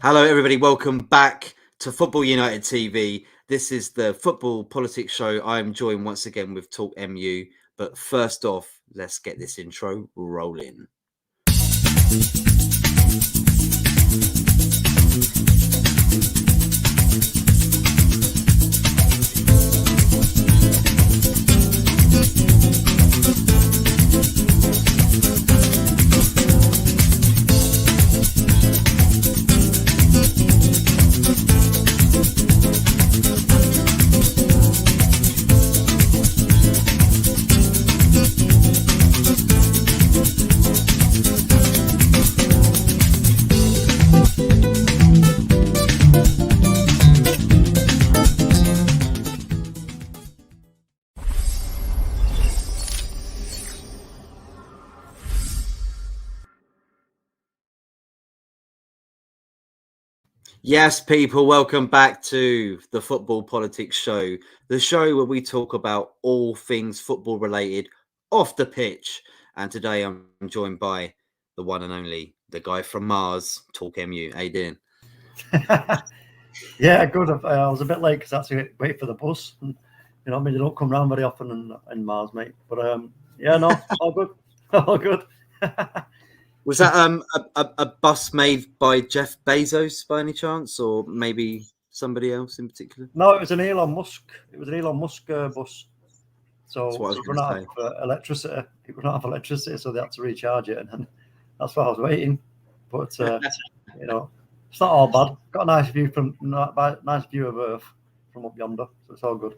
Hello, everybody. Welcome back to Football United TV. This is the Football Politics Show. I'm joined once again with Talk MU. But first off, let's get this intro rolling. Yes, people, welcome back to the Football Politics Show, the show where we talk about all things football related off the pitch. And today I'm joined by the one and only, the guy from Mars, Talk MU. How you doing? Yeah, good. I was a bit late because I had to wait for the bus. And, I mean, they don't come round very often in Mars, mate. But yeah, no, all good, all good. Was that a bus made by Jeff Bezos by any chance, or maybe somebody else in particular? No, it was an Elon Musk. It was an Elon Musk bus. So That's what I was it going ran to out say. of electricity. It ran out of electricity, so they had to recharge it, and then that's why I was waiting. But it's not all bad. Got a nice view of Earth from up yonder, so it's all good.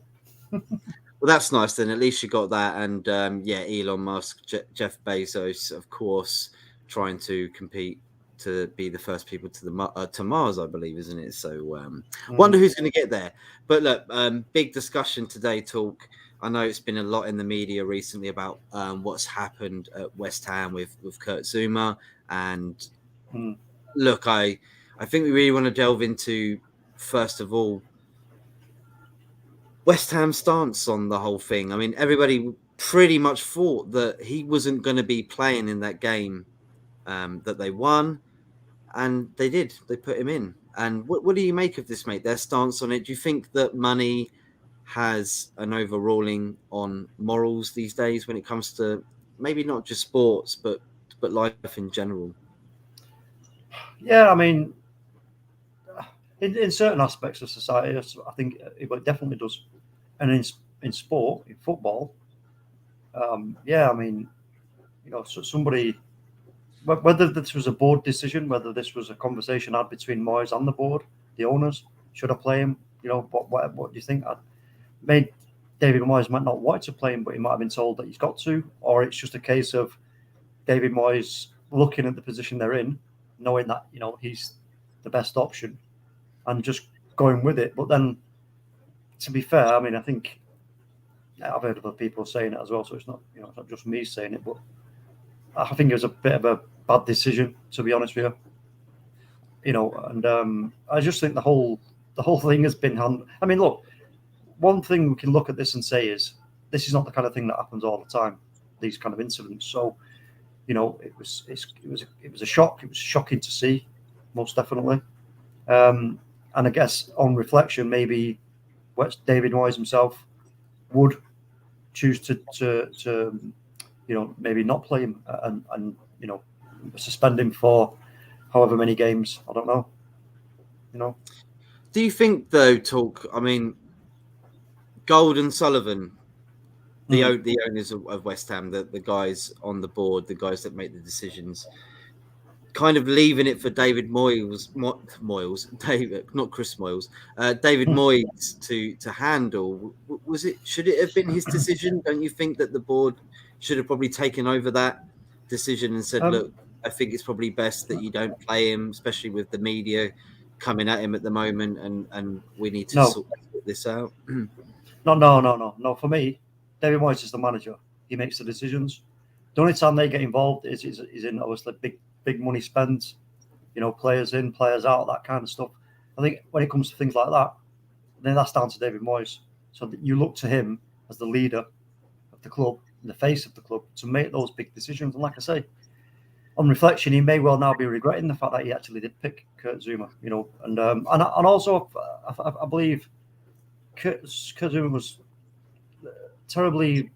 Well, that's nice then. At least you got that. And yeah, Elon Musk, Jeff Bezos, of course, trying to compete to be the first people to Mars, I believe, isn't it? So wonder who's going to get there. But look, big discussion today. Talk. I know it's been a lot in the media recently about what's happened at West Ham with Kurt Zouma. And look, I think we really want to delve into, first of all, West Ham's stance on the whole thing. I mean, everybody pretty much thought that he wasn't going to be playing in that game that they won, and they did. They put him in. And what do you make of this, mate? Their stance on it? Do you think that money has an overruling on morals these days when it comes to maybe not just sports, but life in general? Yeah, I mean, in certain aspects of society, I think it definitely does. And in sport, in football, yeah, I mean, so somebody, whether this was a board decision, whether this was a conversation had between Moyes and the board, the owners, should I play him? What do you think? Maybe David Moyes might not want to play him, but he might have been told that he's got to, or it's just a case of David Moyes looking at the position they're in, knowing that he's the best option, and just going with it. But then, to be fair, I mean, I think I've heard other people saying it as well, so it's not it's not just me saying it, but I think it was a bit of a bad decision, to be honest with you. And I just think the whole thing has been I mean, look, one thing we can look at this and say is this is not the kind of thing that happens all the time. These kind of incidents. So, it was a shock. It was shocking to see, most definitely. And I guess on reflection, maybe David Moyes himself would choose to maybe not play him and suspend him for however many games. I don't know. Do you think, though, Talk? I mean, Gold and Sullivan, the owners of West Ham, the guys on the board, the guys that make the decisions, kind of leaving it for David Moyes, David, not Chris Moyes, David Moyes to handle. Should it have been his decision? Don't you think that the board should have probably taken over that decision and said, look, I think it's probably best that you don't play him, especially with the media coming at him at the moment, and we need to sort this out? No. For me, David Moyes is the manager. He makes the decisions. The only time they get involved is in obviously big money spends, players in, players out, that kind of stuff. I think when it comes to things like that, then that's down to David Moyes. So you look to him as the leader of the club, the face of the club, to make those big decisions. And like I say, on reflection, he may well now be regretting the fact that he actually did pick Kurt Zuma, and also I believe Kurt Zuma was terribly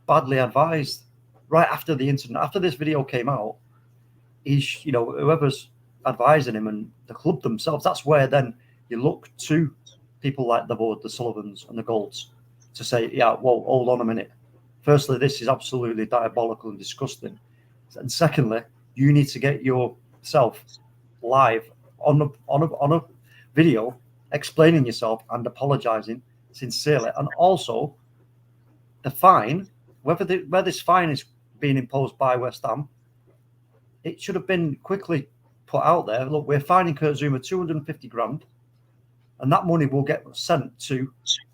badly advised right after the incident. After this video came out, whoever's advising him and the club themselves, that's where then you look to people like the board, the Sullivans and the Golds, to say, yeah, well, hold on a minute. Firstly, this is absolutely diabolical and disgusting. And secondly, you need to get yourself live on a video explaining yourself and apologizing sincerely. And also, the fine, where this fine is being imposed by West Ham, it should have been quickly put out there. Look, we're fining Kurt Zuma 250 grand, and that money will get sent to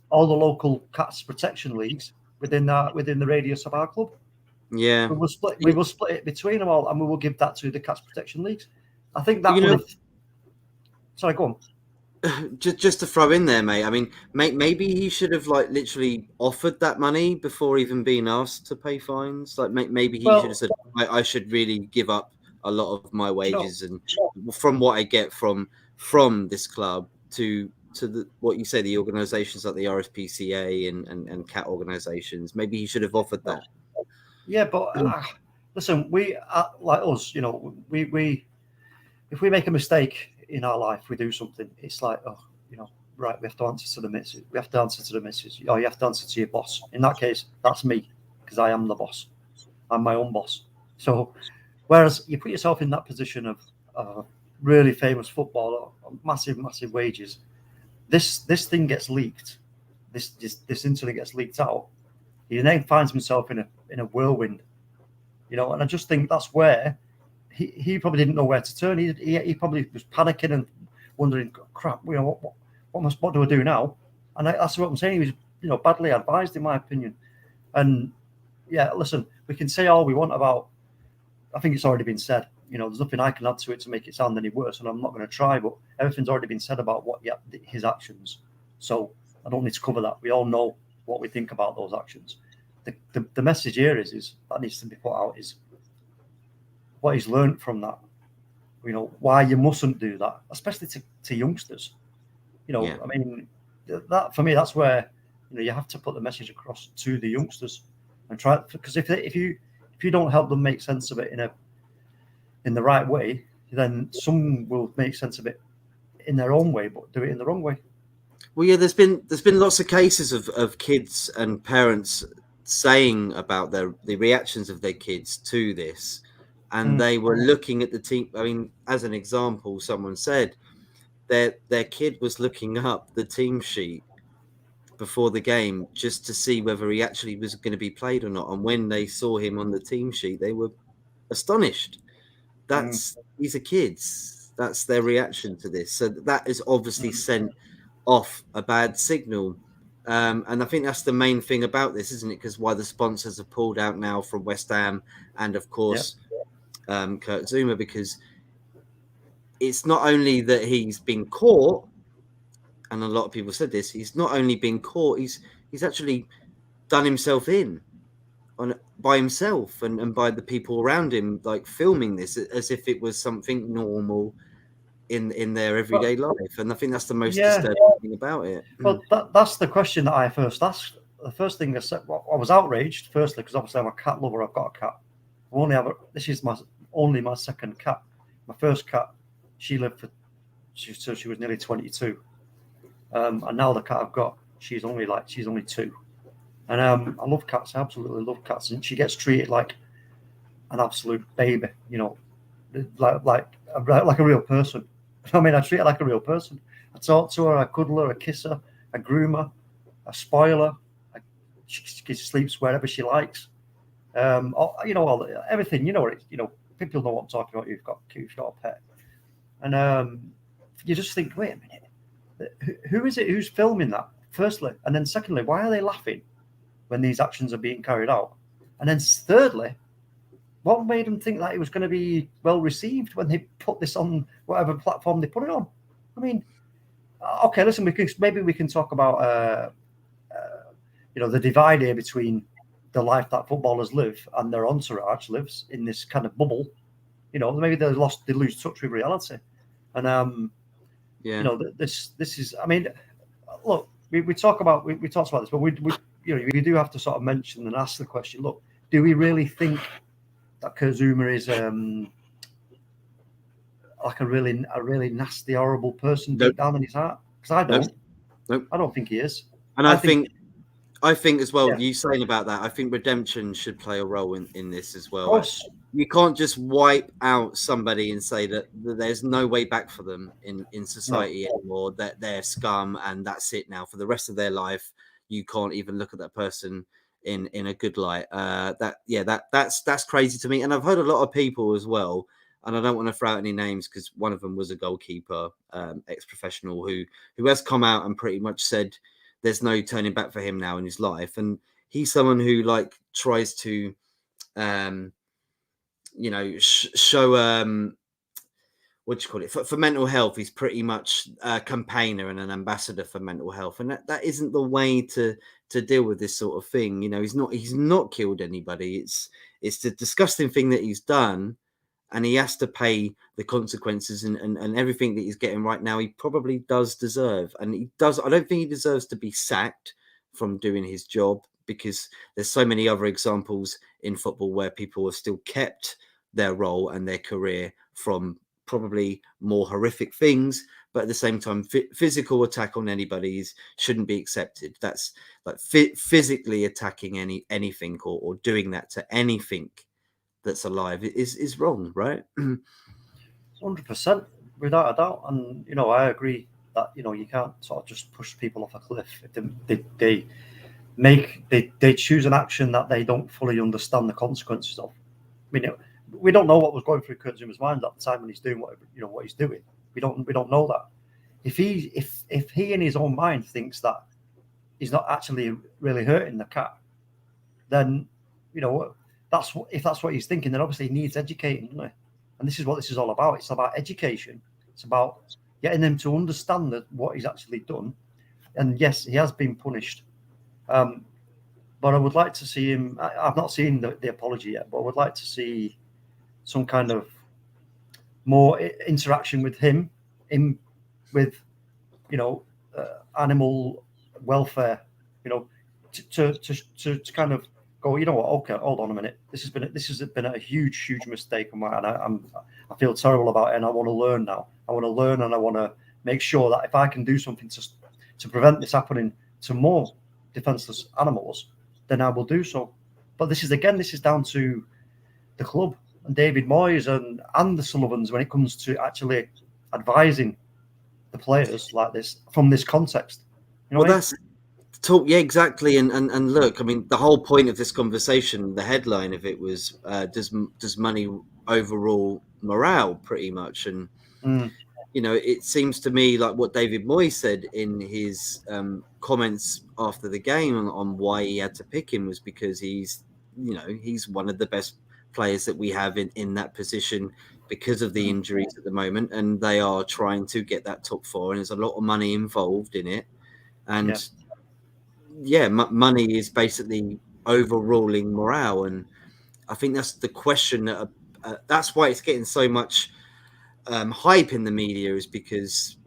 all the local cats protection leagues within the radius of our club. Yeah, we will split it between them all, and we will give that to the cats protection leagues. I think that sorry, go on. Just to throw in there, mate. I mean, maybe he should have literally offered that money before even being asked to pay fines. Maybe he should have said, "I should really give up a lot of my wages and from what I get from this club to what you say, the organisations like the RSPCA and CAT organisations." Maybe he should have offered that. Yeah, but listen, we like us. We if we make a mistake in our life, we do something. It's like, right, we have to answer to the missus. We have to answer to the missus. Or you have to answer to your boss. In that case, that's me, because I am the boss. I'm my own boss. So, whereas you put yourself in that position of a really famous footballer, massive wages, this thing gets leaked. This incident gets leaked out. He then finds himself in a whirlwind, and I just think that's where he probably didn't know where to turn. He probably was panicking and wondering, crap, what do I do now? And that's what I'm saying. He was, badly advised, in my opinion. And yeah, listen, we can say all we want about. I think it's already been said. There's nothing I can add to it to make it sound any worse, and I'm not going to try. But everything's already been said about his actions. So I don't need to cover that. We all know what we think about those actions. The message here is that needs to be put out is what he's learned from that. Why you mustn't do that, especially to youngsters. I mean, that for me, that's where you have to put the message across to the youngsters and try, because if you don't help them make sense of it in the right way, then some will make sense of it in their own way, but do it in the wrong way. Well, yeah, there's been lots of cases of kids and parents saying about the reactions of their kids to this, and they were looking at the team. I mean, as an example, someone said their kid was looking up the team sheet before the game just to see whether he actually was going to be played or not, and when they saw him on the team sheet, they were astonished. These are kids. That's their reaction to this. So that is obviously sent off a bad signal. And I think that's the main thing about this, isn't it? Because why the sponsors have pulled out now from West Ham and, of course, Kurt Zuma, because it's not only that he's been caught, and a lot of people said this, he's not only been caught, he's actually done himself in by himself and by the people around him, filming this as if it was something normal in their everyday life. And I think that's the most disturbing thing about it. Well, that's the question that I first asked. The first thing I said, I was outraged, firstly, because obviously I'm a cat lover. I've got a cat. This is only my second cat. My first cat, she lived she was nearly 22. And now the cat I've got, she's only 2. And I love cats. I absolutely love cats. And she gets treated like an absolute baby, like a real person. I mean, I treat her like a real person. I talk to her, I cuddle her, I kiss her, I groom her, I spoil her. She sleeps wherever she likes. Everything. People know what I'm talking about. You've got a pet, and you just think, wait a minute, who is it who's filming that? Firstly, and then secondly, why are they laughing when these actions are being carried out? And then thirdly, what made them think that it was going to be well received when they put this on whatever platform they put it on? I mean, okay, listen, maybe we can talk about the divide here between the life that footballers live and their entourage lives in this kind of bubble, maybe they lose touch with reality, and this is. I mean, look, we talked about this, but we you do have to sort of mention and ask the question. Look, do we really think that Kurt Zouma is like a really nasty, horrible person deep down in his heart? Because I don't. Nope. I don't think he is. And I think as well, Yeah. you saying about that, I think redemption should play a role in this as well. Of course. You can't just wipe out somebody and say that there's no way back for them in society anymore, that they're scum and that's it now for the rest of their life. You can't even look at that person in a good light. That's crazy to me. And I've heard a lot of people as well, and I don't want to throw out any names because one of them was a goalkeeper, ex-professional who has come out and pretty much said there's no turning back for him now in his life. And he's someone who tries to show what do you call it for mental health. He's pretty much a campaigner and an ambassador for mental health, and that isn't the way to deal with this sort of thing. He's not killed anybody. It's the disgusting thing that he's done, and he has to pay the consequences and everything that he's getting right now. He probably does deserve, and he does. I don't think he deserves to be sacked from doing his job, because there's so many other examples in football where people have still kept their role and their career from probably more horrific things, but at the same time, physical attack on anybody shouldn't be accepted. That's like physically attacking anything or doing that to anything that's alive is wrong, right? 100%, without a doubt. And I agree that you can't sort of just push people off a cliff if they choose an action that they don't fully understand the consequences of. I mean, we don't know what was going through Kurt Zouma's mind at the time when he's doing what he's doing. We don't know that. If he in his own mind thinks that he's not actually really hurting the cat, then if that's what he's thinking, then obviously he needs educating, doesn't he? And this is what this is all about. It's about education. It's about getting them to understand what he's actually done. And yes, he has been punished. But I would like to see him. I've not seen the apology yet, but I would like to see some kind of more interaction with him, with animal welfare. To kind of go. You know what? Okay, hold on a minute. This has been a huge mistake on my, and I feel terrible about it, and I want to learn now. I want to learn, and I want to make sure that if I can do something to prevent this happening to more defenseless animals, then I will do so. But this is down to the club and David Moyes and the Sullivans when it comes to actually advising the players like this from this context. That's talk. Yeah, exactly. And look, I mean, the whole point of this conversation, the headline of it was, does money overrule morale, pretty much? And it seems to me like what David Moyes said in his comments after the game on why he had to pick him was because he's one of the best players that we have in that position because of the injuries at the moment, and they are trying to get that top four, and there's a lot of money involved in it, and money is basically overruling morale, and I think that's the question that that's why it's getting so much hype in the media, is because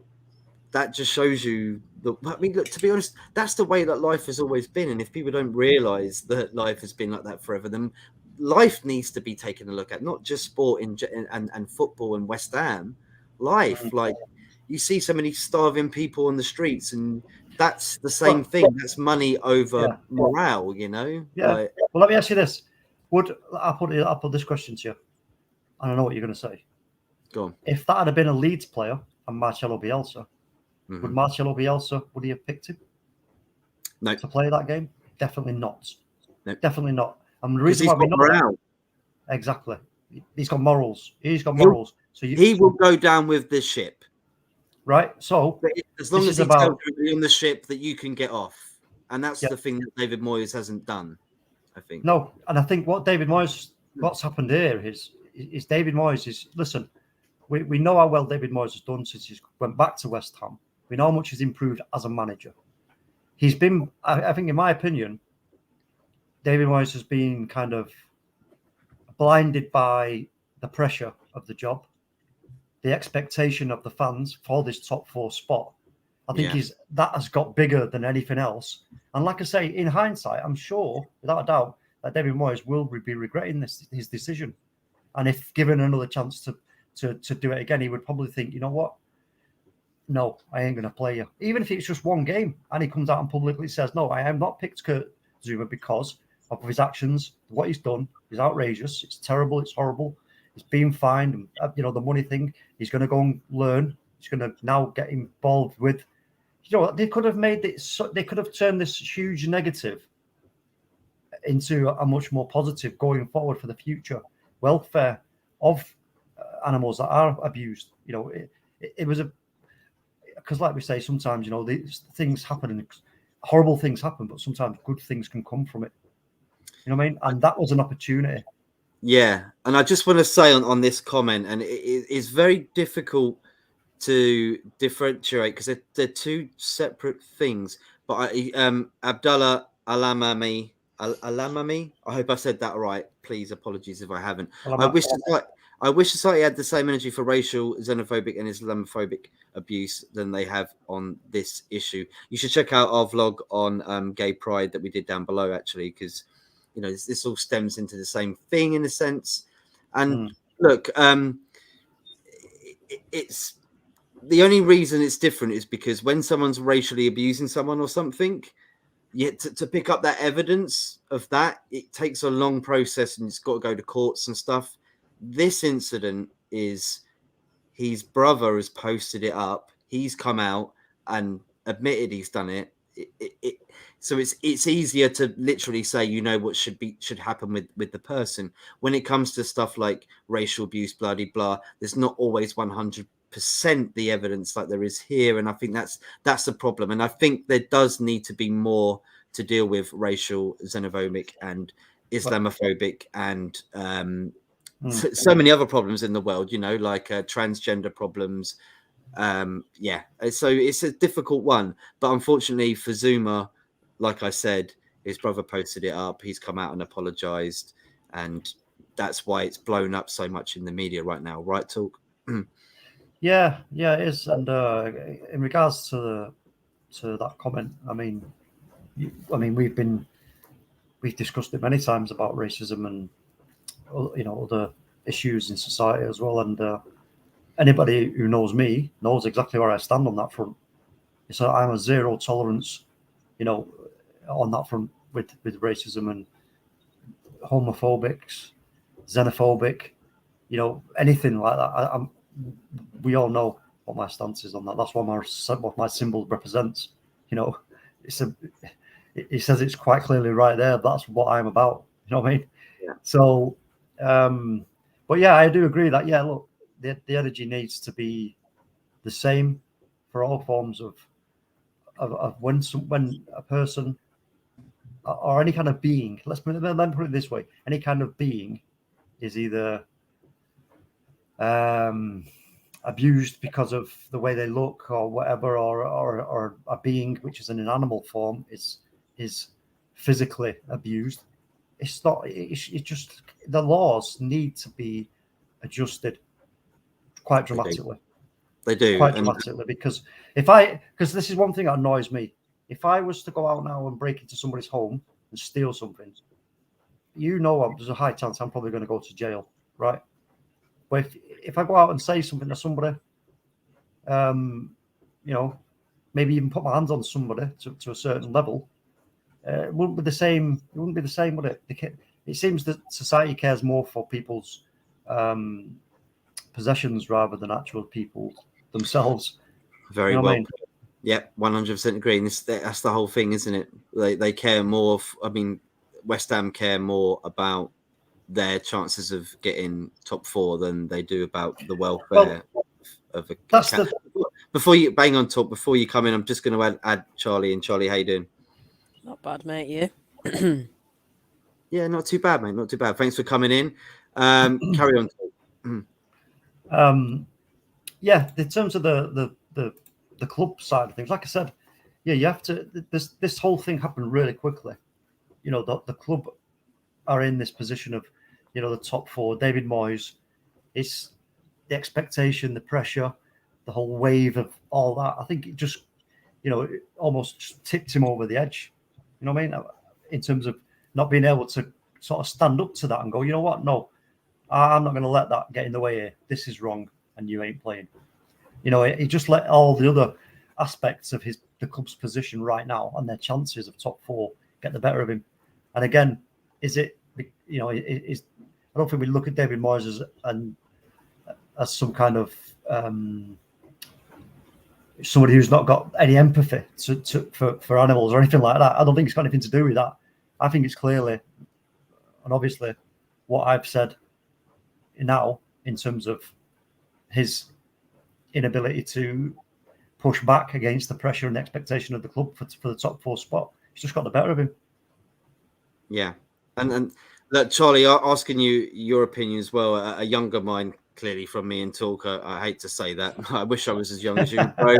that just shows you I mean, look, to be honest, that's the way that life has always been. And if people don't realize that life has been like that forever, then life needs to be taken a look at, not just sport and football and West Ham. Life, like you see so many starving people on the streets, and that's the same thing. That's money over morale, Yeah. Well, let me ask you this: I'll put this question to you? I don't know what you're going to say. Go on. If that had been a Leeds player and Marcelo Bielsa, would Marcelo Bielsa, would he have picked him? No. To play that game? Definitely not. No. Definitely not. And the reason why we know morale. Exactly. He's got morals. So he will go down with the ship. Right. So as long as he tells everybody on the ship that you can get off. And that's the thing that David Moyes hasn't done, I think. No, and I think what's happened here is David Moyes is, listen, we know how well David Moyes has done since he went back to West Ham. We know how much he's improved as a manager. He's been, I think, in my opinion, David Moyes has been kind of blinded by the pressure of the job, the expectation of the fans for this top 4 spot, I think that has got bigger than anything else. And like I say, in hindsight, I'm sure, without a doubt, that David Moyes will be regretting his decision. And if given another chance to do it again, he would probably think, you know what? No, I ain't going to play you. Even if it's just one game, and he comes out and publicly says, no, I have not picked Kurt Zouma because of his actions. What he's done is outrageous. It's terrible. It's horrible. He's being fined. The money thing. He's going to go and learn. He's going to now get involved with. They could have made it. They could have turned this huge negative into a much more positive going forward for the future welfare of animals that are abused. It was because, like we say, sometimes these things happen and horrible things happen, but sometimes good things can come from it. You know what I mean? And that was an opportunity. Yeah, and I just want to say on this comment, and it's very difficult to differentiate because they're two separate things. But Abdullah Alamami, I hope I said that right. Please, apologies if I haven't. I wish society had the same energy for racial, xenophobic, and Islamophobic abuse than they have on this issue. You should check out our vlog on gay pride that we did down below, actually, because this all stems into the same thing in a sense. And look, it's the only reason it's different is because when someone's racially abusing someone or something, to pick up that evidence of that, it takes a long process and it's got to go to courts and stuff. This incident is his brother has posted it up. He's come out and admitted he's done it. So it's easier to literally say what should happen with the person. When it comes to stuff like racial abuse, blah blah, there's not always 100% the evidence like there is here, and I think that's the problem. And I think there does need to be more to deal with racial, xenophobic, and Islamophobic, and so many other problems in the world. Like transgender problems. So it's a difficult one, but unfortunately for Zouma, like I said, his brother posted it up. He's come out and apologized, and that's why it's blown up so much in the media right now. Right, Talk? Yeah, it is. And in regards to that comment, I mean, we've discussed it many times about racism and other issues in society as well. And anybody who knows me knows exactly where I stand on that front. So I'm a zero tolerance, on that front with racism and homophobics, xenophobic, anything like that. We all know what my stance is on that. That's what my symbol represents. It says it's quite clearly right there. That's what I'm about. You know what I mean? Yeah. So, but yeah, I do agree that look, the energy needs to be the same for all forms of when a person or any kind of being, let me put it this way, any kind of being is either abused because of the way they look or whatever, or a being which is in an animal form is physically abused. It's not. It's just the laws need to be adjusted quite dramatically. They do quite dramatically because this is one thing that annoys me. If I was to go out now and break into somebody's home and steal something, there's a high chance I'm probably going to go to jail, right? But if I go out and say something to somebody, maybe even put my hands on somebody to a certain level, it wouldn't be the same. It wouldn't be the same, would it? It seems that society cares more for people's possessions rather than actual people themselves. Very well. I mean? Yep, 100% agree. And that's the whole thing, isn't it? They care more. West Ham care more about their chances of getting top 4 than they do about the welfare of a cat. Before you bang on, Talk, before you come in, I'm just going to add Charlie. And Charlie, how you doing? Not bad, mate. You? Yeah, not too bad, mate. Not too bad. Thanks for coming in. Carry on, Talk. Yeah, in terms of the club side of things, like I said, you have to. This whole thing happened really quickly. The club are in this position of, the top 4. David Moyes, it's the expectation, the pressure, the whole wave of all that. I think it just, it almost just tipped him over the edge. You know what I mean? In terms of not being able to sort of stand up to that and go, you know what? No, I'm not going to let that get in the way here. This is wrong, and you ain't playing. He just let all the other aspects of the club's position right now and their chances of top four get the better of him. And again, is it? I don't think we look at David Moyes as some kind of somebody who's not got any empathy for animals or anything like that. I don't think it's got anything to do with that. I think it's clearly and obviously what I've said now in terms of his inability to push back against the pressure and expectation of the club for the top four spot. It's just got the better of him. Yeah. And look, Charlie, asking you your opinion as well, a younger mind clearly from me and talk. I hate to say that. I wish I was as young as you, bro.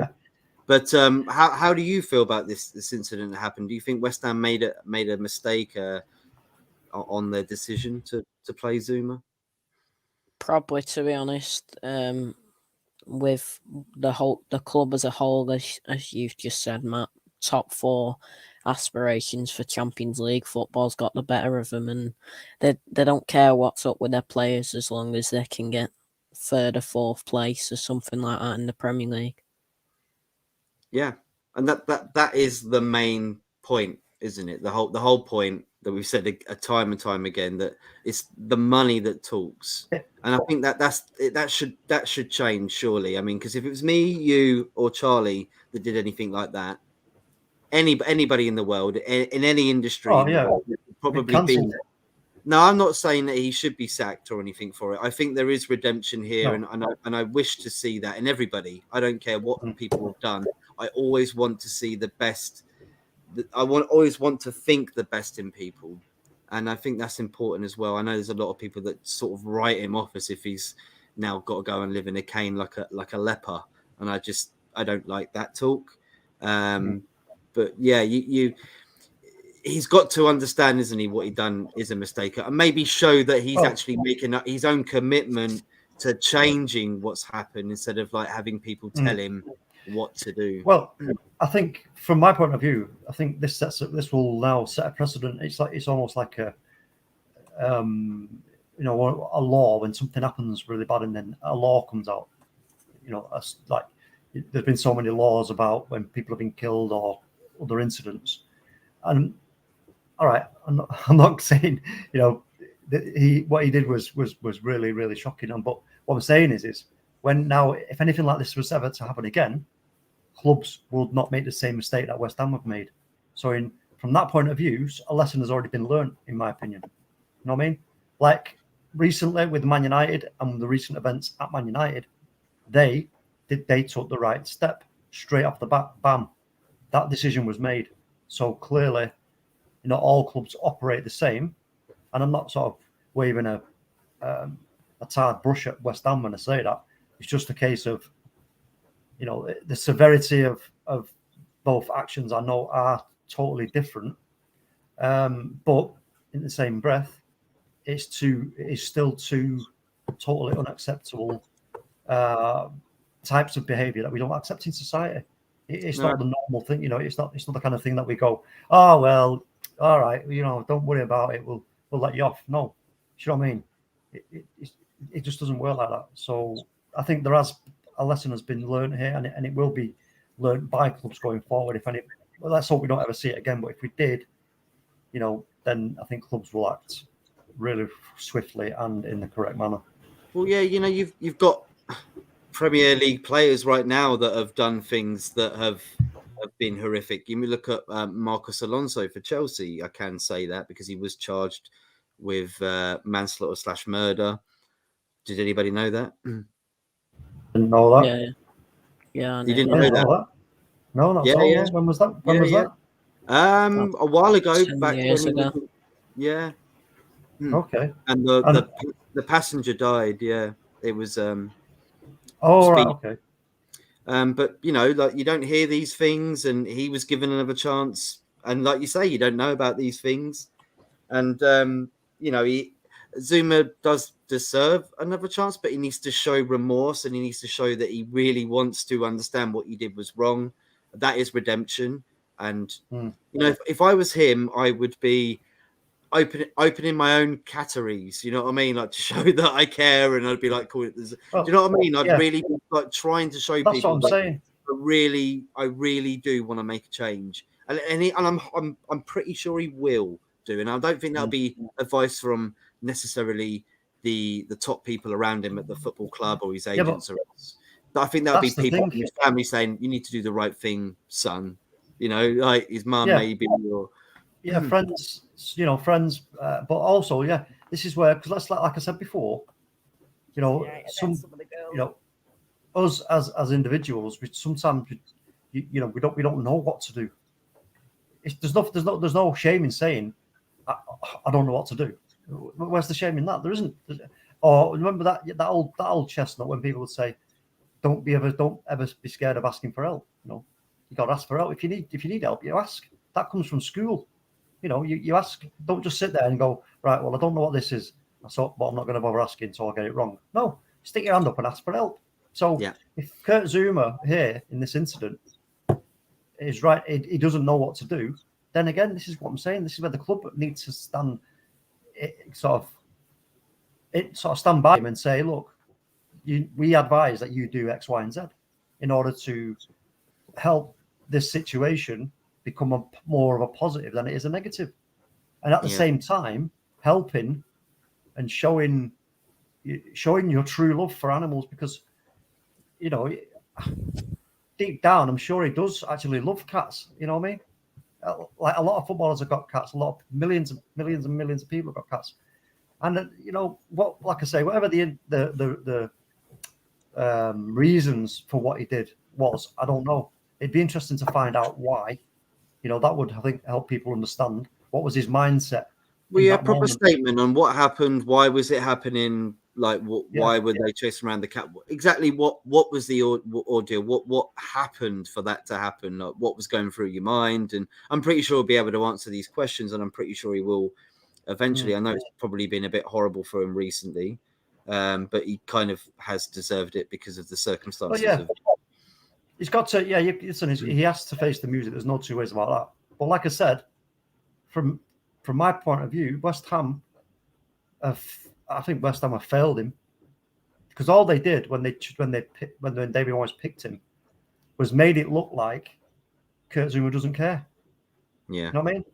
But how do you feel about this incident that happened? Do you think West Ham made a mistake on their decision to play Zuma? Probably, to be honest. With the club as a whole, as you've just said, Matt, top four aspirations for Champions League football's got the better of them, and they don't care what's up with their players as long as they can get third or fourth place or something like that in the Premier League. Yeah, and that is the main point, isn't it? The whole point that we've said a time and time again, that it's the money that talks. And I think that should change, surely. I mean, because if it was me, you, or Charlie that did anything like that, anybody in the world, in any industry, in the world, would probably be. No, I'm not saying that he should be sacked or anything for it. I think there is redemption here, and I wish to see that in everybody. I don't care what people have done. I always want to see the best. Always want to think the best in people. And I think that's important as well. I know there's a lot of people that sort of write him off as if he's now got to go and live in a cane like a leper. And I don't like that talk. But yeah, he's got to understand, isn't he, what he done is a mistake, and maybe show that he's actually making his own commitment to changing what's happened instead of like having people tell him what to do. Well, I think from my point of view, I think this will now set a precedent. It's almost like a law. When something happens really bad and then a law comes out, like there's been so many laws about when people have been killed or other incidents. And all right, I'm not saying what he did was really, really shocking. But what I'm saying is when now, if anything like this was ever to happen again, clubs would not make the same mistake that West Ham have made. So from that point of view, a lesson has already been learned, in my opinion. You know what I mean? Like recently with Man United and the recent events at Man United, they took the right step straight off the bat. Bam, that decision was made. So clearly, all clubs operate the same. And I'm not sort of waving a tarred brush at West Ham when I say that. It's just a case of, the severity of both actions I know are totally different. But in the same breath, it's still two totally unacceptable types of behaviour that we don't accept in society. It's not the normal thing, it's not the kind of thing that we go, oh well, all right, don't worry about it, we'll let you off. No, you know what I mean? It just doesn't work like that. So I think a lesson has been learned here, and it will be learned by clubs going forward. Well, let's hope we don't ever see it again. But if we did, then I think clubs will act really swiftly and in the correct manner. Well, yeah, you've got Premier League players right now that have done things that have been horrific. You look at Marcos Alonso for Chelsea. I can say that because he was charged with manslaughter/murder. Did anybody know that? Didn't know that. Yeah. You didn't know that? No, not so. Yeah. When was that? When was that? A while ago. 10 back years when ago. Yeah. Okay. And the passenger died. Yeah, it was. Right. Okay. But like you don't hear these things, and he was given another chance. And like you say, you don't know about these things, and Zuma does deserve another chance, but he needs to show remorse and he needs to show that he really wants to understand what he did was wrong. That is redemption. And if I was him, I would be opening my own catteries. You know what I mean? Like to show that I care, and I'd be like, "Cool." Do you know what I mean? I'd really be like trying to show That's people. What I'm saying. I really do want to make a change, and I'm pretty sure he will do. And I don't think that'll be advice from necessarily the top people around him at the football club or his agents or else. But I think that'll be people in his family saying, "You need to do the right thing, son." You know, like his mum maybe or. Friends, friends, but also, this is where, because like I said before, us as individuals, we sometimes, we don't know what to do. There's no shame in saying, I don't know what to do. Where's the shame in that? There isn't. Or remember that old chestnut when people would say, don't ever be scared of asking for help. You got to ask for help. If you need help, you ask. That comes from school. You ask, don't just sit there and go, right, well, I don't know what this is, but I'm not going to bother asking, so I'll get it wrong. No, stick your hand up and ask for help. So if Kurt Zuma here in this incident is right, he doesn't know what to do, then again, this is what I'm saying. This is where the club needs to stand by him and say, look, we advise that you do X, Y, and Z in order to help this situation become more of a positive than it is a negative, and at the same time helping and showing your true love for animals, because deep down I'm sure he does actually love cats. You know what I mean? Like a lot of footballers have got cats, a lot of millions and millions of people have got cats, and like I say, whatever the reasons for what he did was, I don't know. It'd be interesting to find out why. That would, I think, help people understand what was his mindset. Well, proper statement on what happened. Why was it happening? Like, why were they chasing around the cat? Exactly what was the ordeal? What happened for that to happen? Like, what was going through your mind? And I'm pretty sure he'll be able to answer these questions, and I'm pretty sure he will eventually. I know it's probably been a bit horrible for him recently, but he kind of has deserved it because of the circumstances. He's got to, listen, he has to face the music. There's no two ways about that. But like I said, from my point of view, West Ham have failed him, because all they did when David Moyes picked him was made it look like Kurt Zuma doesn't care. Yeah. You know what I mean?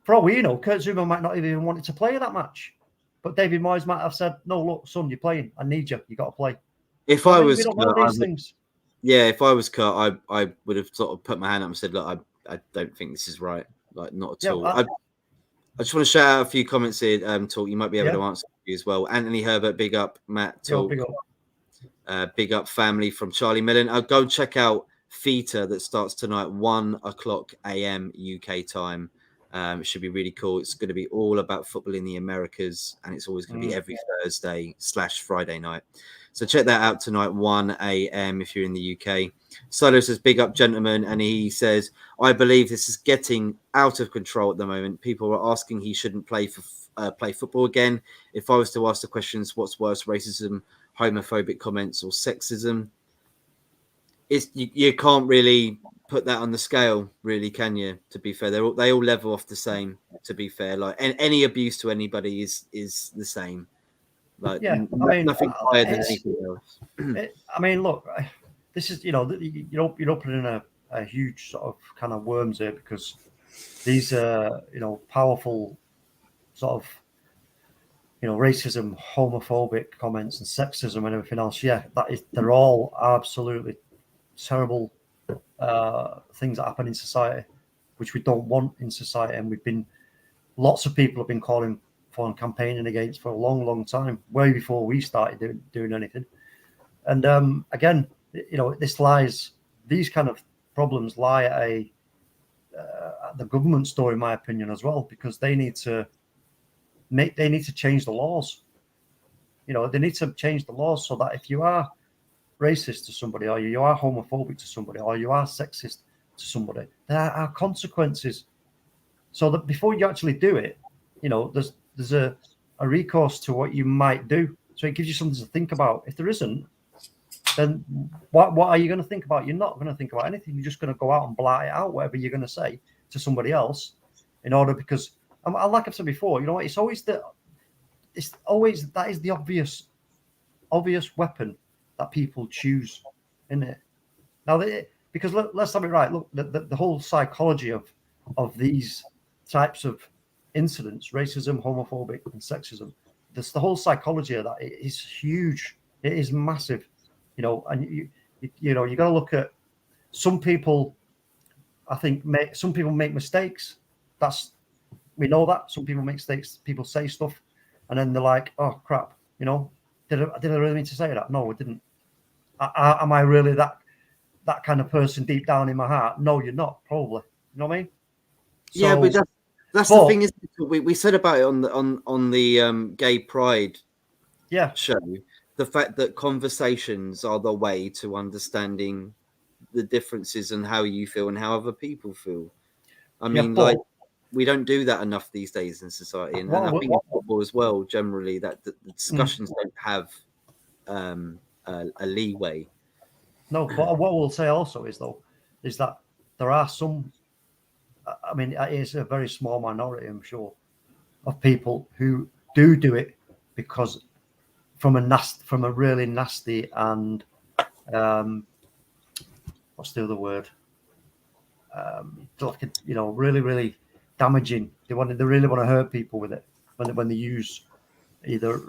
For all we know, Kurt Zuma might not even wanted to play that match, but David Moyes might have said, "No, look, son, you're playing. I need you. You got to play." If I was, we don't know these things. Yeah, if I was Kurt, I would have sort of put my hand up and said, "Look, I don't think this is right. Like, not at all." I just want to shout out a few comments here. Talk, you might be able to answer you as well. Anthony Herbert, big up. Matt, talk. Big up family from Charlie Millen. I'll go check out FITA that starts tonight, 1:00 a.m. UK time. It should be really cool. It's going to be all about football in the Americas, and it's always going to be every Thursday/Friday night. So check that out tonight, 1 a.m. if you're in the UK. Solo says, big up, gentlemen. And he says, I believe this is getting out of control at the moment. People are asking he shouldn't play football again. If I was to ask the questions, what's worse, racism, homophobic comments, or sexism? You can't really put that on the scale, really, can you? To be fair, they all level off the same, to be fair. Like, and any abuse to anybody is the same. Like, nothing higher than anything else. Look, this is, you're opening in a huge sort of kind of worms here, because these powerful sort of racism, homophobic comments and sexism and everything else. They're all absolutely terrible things that happen in society, which we don't want in society, and lots of people have been calling for and campaigning against for a long, long time, way before we started doing anything. And again, these kind of problems lie at the government's door, in my opinion, as well, because they need to change the laws. They need to change the laws so that if you are racist to somebody, or you are homophobic to somebody, or you are sexist to somebody, there are consequences. So that before you actually do it, there's a a recourse to what you might do. So it gives you something to think about. If there isn't, then what are you going to think about? You're not going to think about anything. You're just going to go out and blurt it out, whatever you're going to say to somebody else, in order, because like I've said before, you know, it's always that is the obvious weapon that people choose, isn't it? Now, because let's have it right. Look, the whole psychology of these types of incidents, racism, homophobic, and sexism, the whole psychology of that is huge. It is massive, you know. And you know, you got to look at some people. I think some people make mistakes. We know that some people make mistakes. People say stuff, and then they're like, "Oh crap," you know. Did I really mean to say that? No, I didn't. Am I really that kind of person deep down in my heart? No, you're not. Probably. You know what I mean? So, yeah, but that's the thing is we said about it on the gay pride show, the fact that conversations are the way to understanding the differences and how you feel and how other people feel. I mean, like, we don't do that enough these days in society, and I think in football as well. Generally, that the discussions don't have a leeway. No, but what we'll say also is that there are some. I mean, it is a very small minority, I'm sure, of people who do it because from a really nasty and what's the other word? Like you know, really, really damaging. They really want to hurt people with it when they use either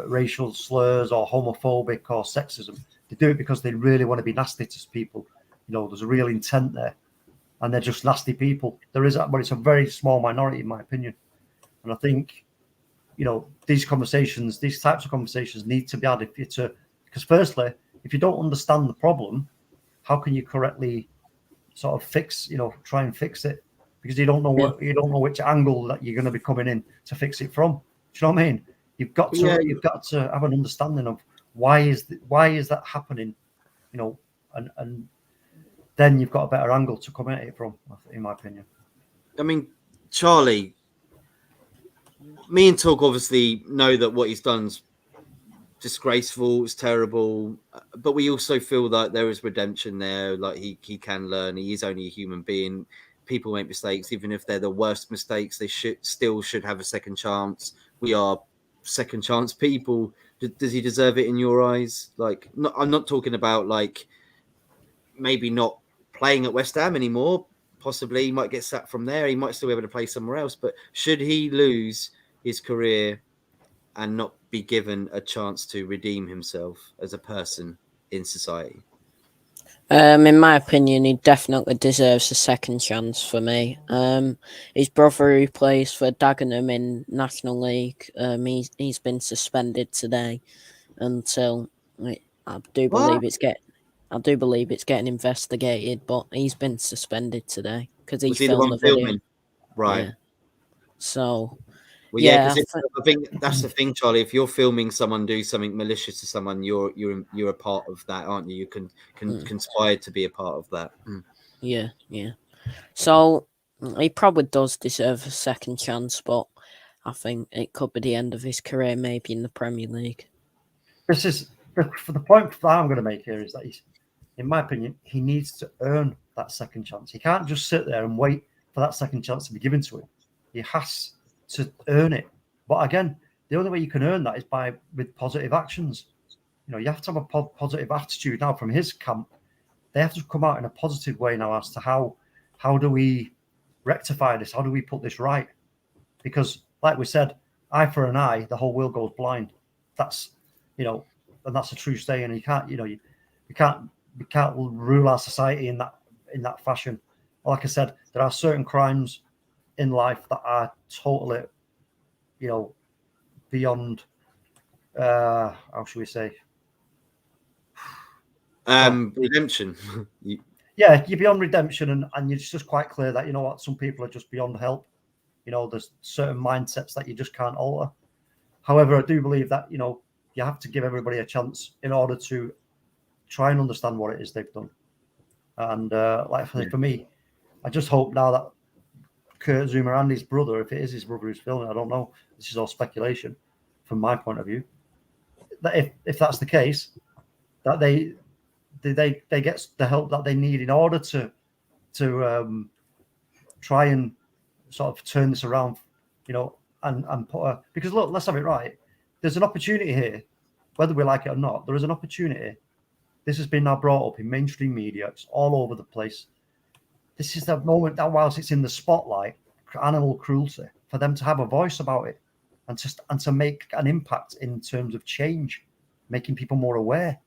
racial slurs or homophobic or sexism. They do it because they really want to be nasty to people. You know, there's a real intent there, and they're just nasty people. There is, but it's a very small minority, in my opinion. And I think, you know, these types of conversations need to be had because firstly, if you don't understand the problem, how can you correctly sort of try and fix it? Because you don't know which angle that you're going to be coming in to fix it from. Do you know what I mean? You've got to have an understanding of why is that happening, you know, and then you've got a better angle to come at it from, in my opinion. I mean, Charlie, me and Talk obviously know that what he's done's disgraceful, it's terrible, but we also feel that there is redemption there. Like he can learn. He is only a human being. People make mistakes, even if they're the worst mistakes. They should have a second chance. We are second chance people. Does he deserve it in your eyes? Like, I'm not talking about like maybe not playing at West Ham anymore. Possibly he might get sacked from there. He might still be able to play somewhere else. But should he lose his career and not be given a chance to redeem himself as a person in society? In my opinion, he definitely deserves a second chance for me. His brother, who plays for Dagenham in National League, he's been suspended today until I do believe it's getting investigated. But he's been suspended today because he filmed the video. Right. Yeah. So. Well, yeah, because I think that's the thing, Charlie. If you're filming someone do something malicious to someone, you're a part of that, aren't you? You can conspire to be a part of that. Yeah. So he probably does deserve a second chance, but I think it could be the end of his career, maybe in the Premier League. This is for the point that I'm going to make here is that in my opinion, he needs to earn that second chance. He can't just sit there and wait for that second chance to be given to him. He has to earn it. But again, the only way you can earn that is with positive actions. You know, you have to have a positive attitude now from his camp. They have to come out in a positive way now as to how do we rectify this? How do we put this right? Because, like we said, eye for an eye, the whole world goes blind. That's, you know, and that's a true saying. And you can't, you know, we can't rule our society in that fashion. Like I said, there are certain crimes in life that are totally, you know, beyond how should we say, redemption. Yeah, you're beyond redemption, and it's just quite clear that, you know what, some people are just beyond help. You know, there's certain mindsets that you just can't alter. However, I do believe that, you know, you have to give everybody a chance in order to try and understand what it is they've done. And for me, I just hope now that Kurt Zouma and his brother, if it is his brother who's filming, I don't know, this is all speculation, from my point of view, that if that's the case, that they get the help that they need in order to try and sort of turn this around, and put because look, let's have it right. There's an opportunity here, whether we like it or not. There is an opportunity. This has been now brought up in mainstream media. It's all over the place. This is the moment that whilst it's in the spotlight, animal cruelty, for them to have a voice about it and to make an impact in terms of change, making people more aware.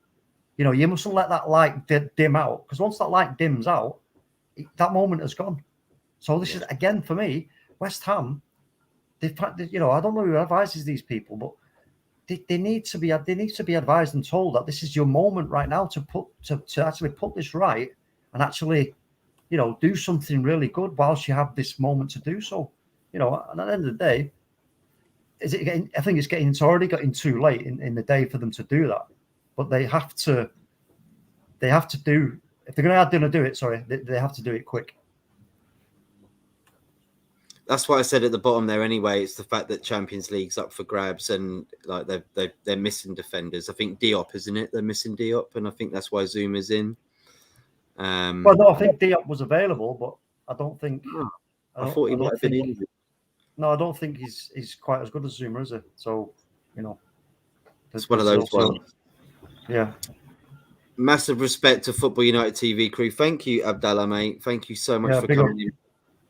You mustn't let that light dim out, because once that light dims out, that moment has gone. So this is, again, for me, West Ham, I don't know who advises these people, but they need to be advised and told that this is your moment right now to actually put this right and actually, do something really good whilst you have this moment to do so. And at the end of the day, I think it's already getting too late in the day for them to do that. But they have to do, if they're going to do it, they have to do it quick. That's what I said at the bottom there anyway. It's the fact that Champions League's up for grabs and like they're missing defenders. I think Diop, isn't it? They're missing Diop, and I think that's why Zuma's in. Well, no, I think Diop was available, but I don't think. I thought he might have been in. No, I don't think he's quite as good as Zuma, is he? So, it's one of those ones. Yeah. Massive respect to Football United TV crew. Thank you, Abdallah, mate. Thank you so much for coming in.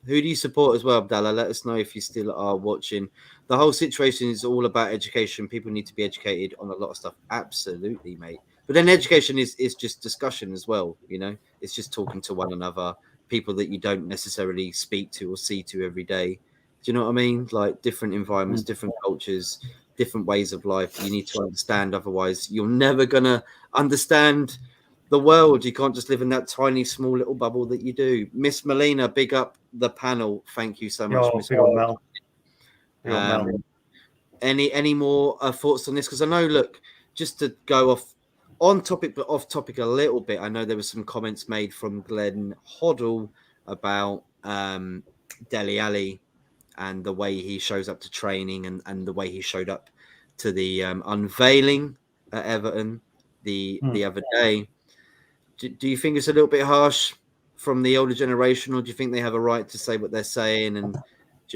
Who do you support as well, Abdallah? Let us know if you still are watching. The whole situation is all about education. People need to be educated on a lot of stuff. Absolutely, mate. But then education is just discussion as well, It's just talking to one another, people that you don't necessarily speak to or see to every day. Do you know what I mean? Like different environments, different cultures, different ways of life. You need to understand. Otherwise, you're never going to understand the world. You can't just live in that tiny, small little bubble that you do. Miss Melina, big up the panel. Thank you so much, Miss Mel. Any more thoughts on this? Because I know, look, just to go on topic, but off topic a little bit, I know there were some comments made from Glenn Hoddle about Dele Alli and the way he shows up to training and the way he showed up to the unveiling at Everton the other day. Do you think it's a little bit harsh from the older generation, or do you think they have a right to say what they're saying? And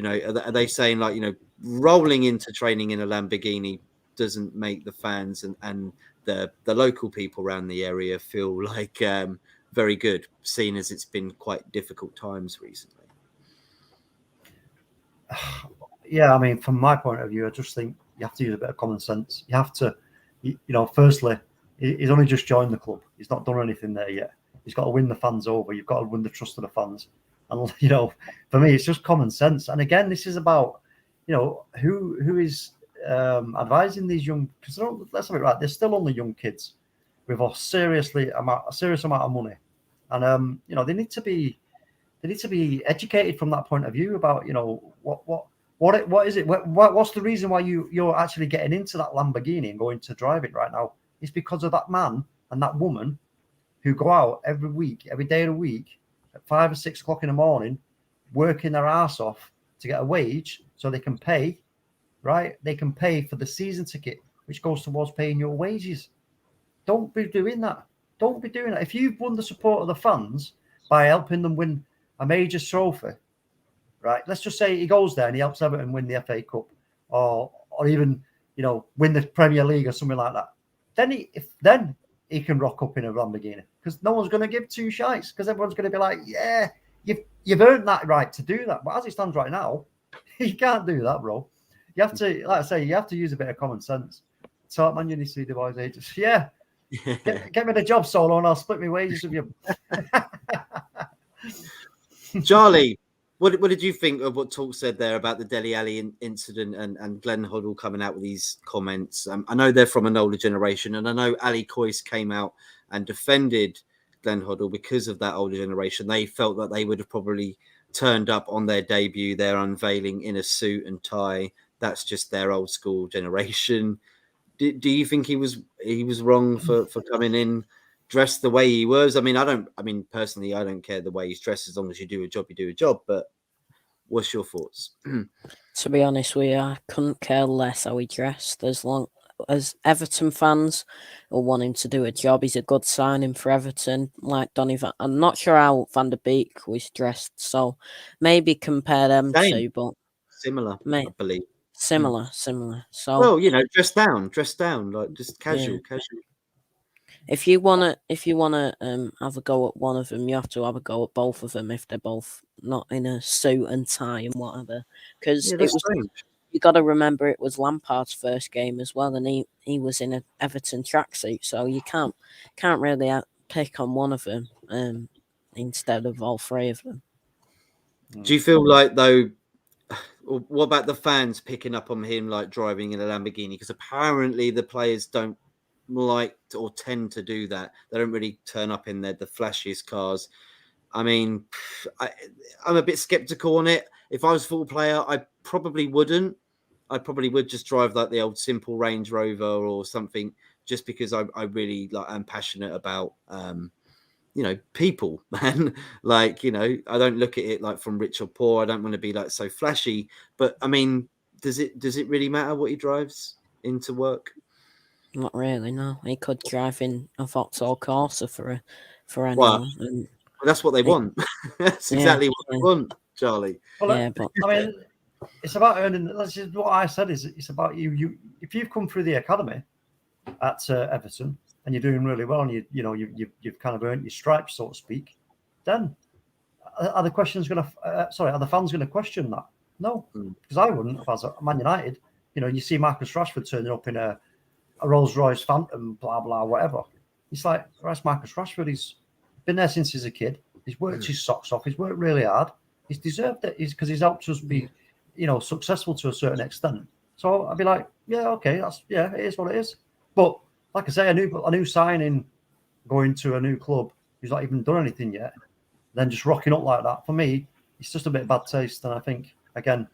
are they saying like rolling into training in a Lamborghini doesn't make the fans and the local people around the area feel like very good, seeing as it's been quite difficult times recently? Yeah, I mean, from my point of view, I just think you have to use a bit of common sense. You have to, firstly, he's only just joined the club. He's not done anything there yet. He's got to win the fans over. You've got to win the trust of the fans. And, for me, it's just common sense. And again, this is about, who is advising these young, because let's have it right, they're still only young kids with a serious amount of money. And, they need to be educated from that point of view about, what is it? What's the reason why you're actually getting into that Lamborghini and going to drive it right now? It's because of that man and that woman who go out every day of the week at 5 or 6 o'clock in the morning, working their ass off to get a wage so they can pay, right? They can pay for the season ticket, which goes towards paying your wages. Don't be doing that. Don't be doing that. If you've won the support of the fans by helping them win a major trophy, right? Let's just say he goes there and he helps Everton win the FA Cup, or even win the Premier League or something like that. Then he can rock up in a Lamborghini, because no one's going to give two shites, because everyone's going to be like, yeah, you've earned that right to do that. But as it stands right now, you can't do that, bro. You have to, like I say, you have to use a bit of common sense. So, man, you need to see the boys' ages. Yeah. Get me the job, Solo, and I'll split my wages with you. Charlie, what did you think of what Talk said there about the Dele Alli incident and Glenn Hoddle coming out with these comments? I know they're from an older generation, and I know Ali Coyce came out and defended Glenn Hoddle because of that older generation. They felt that they would have probably turned up on their debut, their unveiling, in a suit and tie. That's just their old school generation. Do you think he was wrong for coming in dressed the way he was? I mean, personally, I don't care the way he's dressed, as long as you do a job, you do a job. But what's your thoughts? To be honest with you, I couldn't care less how he dressed. As long as Everton fans are wanting to do a job, he's a good signing for Everton. Like I'm not sure how Van der Beek was dressed, so maybe compare them Same. two, but Similar, I believe. similar. So Well, dress down, like just casual. if you wanna have a go at one of them, you have to have a go at both of them if they're both not in a suit and tie and whatever. Because Yeah, that's strange. you got to remember it was Lampard's first game as well, and he was in an Everton tracksuit, so you can't really pick on one of them instead of all three of them. Do you feel like though? What about the fans picking up on him like driving in a Lamborghini? Because apparently the players don't like or tend to do that. They don't really turn up in the flashiest cars. I mean, I'm a bit skeptical on it. If I was a football player, I probably wouldn't. I probably would just drive like the old simple Range Rover or something, just because I really I'm passionate about people, man. Like, I don't look at it like from rich or poor. I don't want to be like so flashy. But I mean, does it really matter what he drives into work? Not really, no. He could drive in a Vauxhall Corsa for anyone. Well, that's what they want. That's exactly what they want, Charlie. Well, but I mean, it's about earning. That's just what I said. Is it's about you. If you've come through the academy at Everton and you're doing really well, and you've kind of earned your stripes, so to speak, then are the fans going to question that? No, because I wouldn't. If I was at Man United, you see Marcus Rashford turning up in a Rolls Royce Phantom, blah blah, whatever. It's like, that's Marcus Rashford. He's been there since he's a kid. He's worked his socks off. He's worked really hard. He's deserved it. Because he's helped us be, successful to a certain extent. So I'd be like, yeah, okay, it is what it is. But like I say, a new signing going to a new club who's not even done anything yet, then just rocking up like that, for me, it's just a bit of bad taste. And I think, again,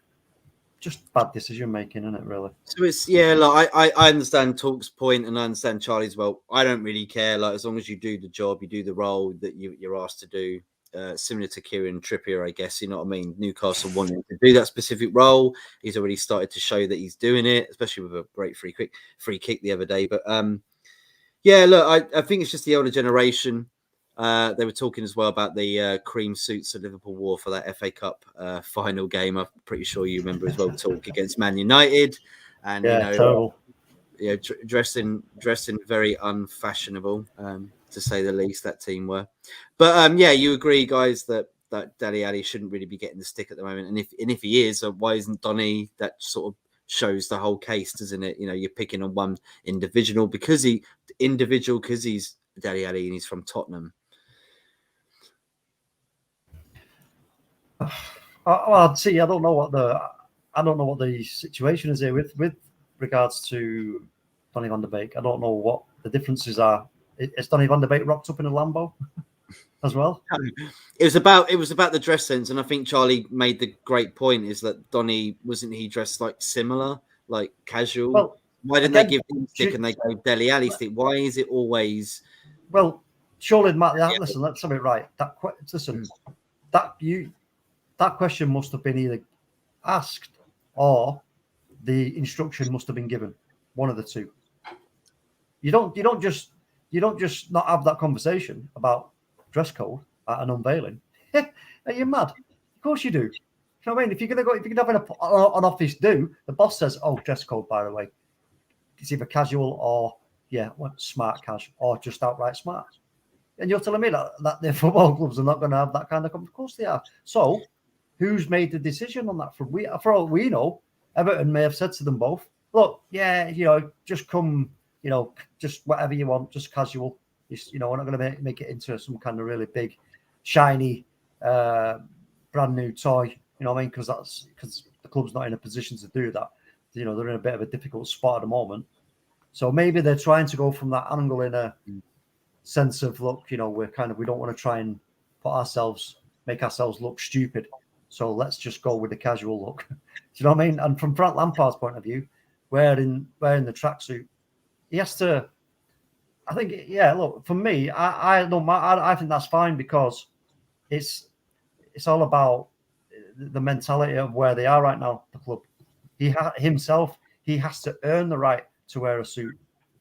just bad decision making, isn't it, really? So it's I understand Talk's point, and I understand Charlie's. Well, I don't really care. Like, as long as you do the job, you do the role that you're asked to do. Similar to Kieran Trippier, I guess. You know what I mean? Newcastle wanting to do that specific role. He's already started to show that he's doing it, especially with a great free kick the other day. But look, I think it's just the older generation. They were talking as well about the cream suits that Liverpool wore for that FA Cup final game. I'm pretty sure you remember as well. Talk against Man United, and terrible. Dressing very unfashionable, to say the least. That team were, but you agree, guys, that Dele Alli shouldn't really be getting the stick at the moment. And if he is, why isn't Donny? That sort of shows the whole case, doesn't it? You're picking on one individual because he's Dele Alli and he's from Tottenham. Well, see, I don't know what the situation is here with regards to Donny van de Beek. I don't know what the differences are. Is Donny van de Beek rocked up in a Lambo as well? It was about the dress sense, and I think Charlie made the great point: is that Donny wasn't he dressed like similar, like casual? Well, why didn't they give him stick and they gave Dele Alli stick? Why is it always? Well, surely, Matt. Listen, let's have it right. That question must have been either asked or the instruction must have been given. One of the two. You don't just not have that conversation about dress code at an unveiling. Are you mad? Of course you do. You know what I mean? If you're gonna have an office do, the boss says, "Oh, dress code, by the way, it's either casual or smart casual or just outright smart." And you're telling me that the football clubs are not going to have that kind of. Of course they are. So, who's made the decision on that? For all we know, Everton may have said to them both, "Look, just come, just whatever you want, just casual. We're not going to make it into some kind of really big, shiny, brand new toy." You know what I mean? Because the club's not in a position to do that. They're in a bit of a difficult spot at the moment. So maybe they're trying to go from that angle in a sense of, look, we don't want to try and make ourselves look stupid. So let's just go with the casual look. Do you know what I mean? And from Frank Lampard's point of view, wearing the tracksuit, he has to. I think, look, for me, I think that's fine because it's all about the mentality of where they are right now, the club. himself, he has to earn the right to wear a suit,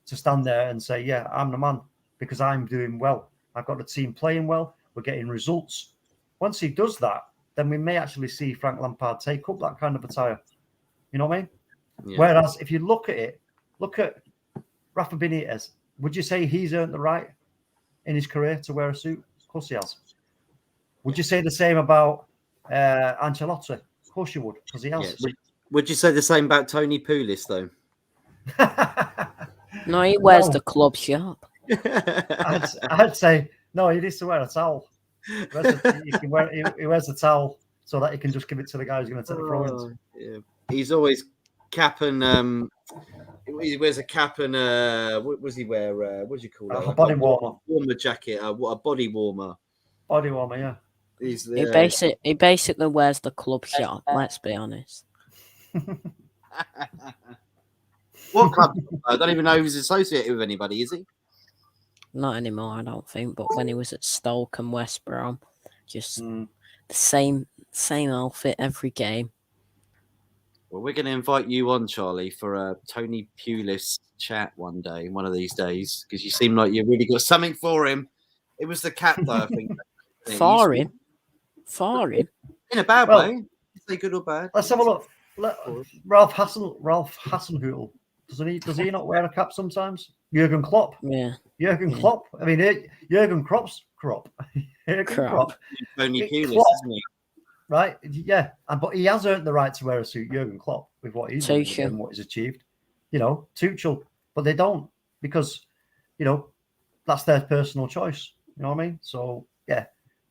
to stand there and say, yeah, I'm the man because I'm doing well. I've got the team playing well. We're getting results. Once he does that, then we may actually see Frank Lampard take up that kind of attire. You know what I mean? Yeah. Whereas if you look at Rafa Benitez, would you say he's earned the right in his career to wear a suit? Of course he has. Would you say the same about Ancelotti? Of course you would, because he has. Yeah. Would you say the same about Tony Pulis, though? No, he wears the club shirt. I'd say, no, he needs to wear a towel. He wears a towel so that he can just give it to the guy who's going to take the throw-ins. Yeah. He's always cap and he wears a cap and what does he wear? What do you call it? A body warmer. Warmer jacket. What a body warmer. Body warmer, yeah. He basically wears the club shirt. Let's be honest. What club? I don't even know if he's associated with anybody. Is he? Not anymore, I don't think. But when he was at Stoke and West Brom, just the same outfit every game. Well, we're going to invite you on, Charlie, for a Tony Pulis chat one day, one of these days, because you seem like you really got something for him. It was the cap, though, I think. For him? In a bad way. Say good or bad. Let's have a look. Ralph Hasenhüttl. Does he not wear a cap sometimes? Jurgen Klopp. Yeah. Jurgen Klopp. I mean, Jurgen Klopp's crop. Tony Pulis, isn't he? Right? Yeah. But he has earned the right to wear a suit, Jurgen Klopp, with what he's doing and what he's achieved. You know, Tuchel. But they don't, because, you know, that's their personal choice. You know what I mean? So yeah,